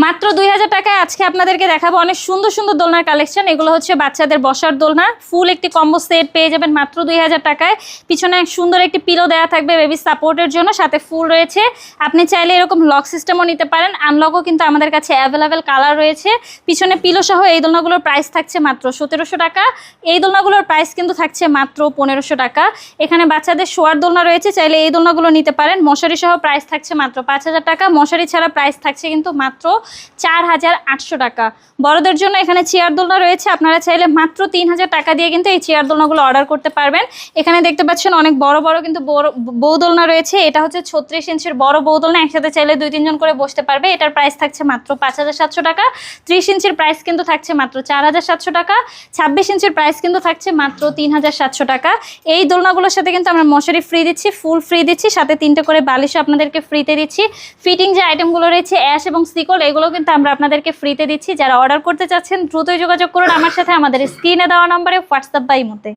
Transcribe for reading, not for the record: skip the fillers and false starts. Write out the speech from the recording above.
মাত্র 2000 টাকায় আজকে আপনাদেরকে দেখাবো অনেক সুন্দর সুন্দর দোলনার কালেকশন। এগুলো হচ্ছে বাচ্চাদের বসার দোলনা, ফুল একটি কম্বো সেট পেয়ে যাবেন মাত্র 2000 টাকায়। পিছনে এক সুন্দর একটি পিলো দেওয়া থাকবে বেবি সাপোর্টের জন্য, সাথে ফুল রয়েছে। আপনি চাইলে এরকম লক সিস্টেমও নিতে পারেন, আনলকও কিন্তু আমাদের কাছে অ্যাভেলেবেল কালার রয়েছে। পিছনে পিলো সহ এই দোলনাগুলোর প্রাইস থাকছে মাত্র 1700 টাকা। এই দোলনাগুলোর প্রাইস কিন্তু থাকছে মাত্র 1500 টাকা। এখানে বাচ্চাদের শোয়ার দোলনা রয়েছে, চাইলে এই দোলনাগুলো নিতে পারেন। মশারি সহ প্রাইস থাকছে মাত্র 5000 টাকা। মশারি ছাড়া প্রাইস থাকছে কিন্তু মাত্র 4800 টাকা। বড়দের জন্য এখানে চেয়ার দোলনা রয়েছে, আপনারা চাইলে মাত্র 3000 টাকা দিয়ে কিন্তু এই চেয়ার দোলনাগুলো অর্ডার করতে পারবেন। এখানে দেখতে পাচ্ছেন অনেক বড় বড় কিন্তু বউ দোলনা রয়েছে। এটা হচ্ছে 36 ইঞ্চির বড় বউ দোলনা, একসাথে চাইলে 2-3 জন করে বসতে পারবে। এটার প্রাইস থাকছে মাত্র 5700 টাকা। 30 ইঞ্চির প্রাইস কিন্তু থাকছে মাত্র 4700 টাকা। 26 ইঞ্চির প্রাইস কিন্তু থাকছে মাত্র 3700 টাকা। এই দোলনাগুলোর সাথে কিন্তু আমরা মশারি ফ্রি দিচ্ছি, ফুল ফ্রি দিচ্ছি, সাথে 3টে করে বালিশও আপনাদেরকে ফ্রিতে দিচ্ছি। ফিটিং যে আইটেমগুলো রয়েছে অ্যাশ এবং সিকল, এগুলো কিন্তু আমরা আপনাদেরকে ফ্রিতে দিচ্ছি। যারা অর্ডার করতে চাচ্ছেন দ্রুতই যোগাযোগ করুন আমার সাথে, আমাদের স্ক্রিনে দেওয়া নম্বরে হোয়াটসঅ্যাপ বা ইমোতে।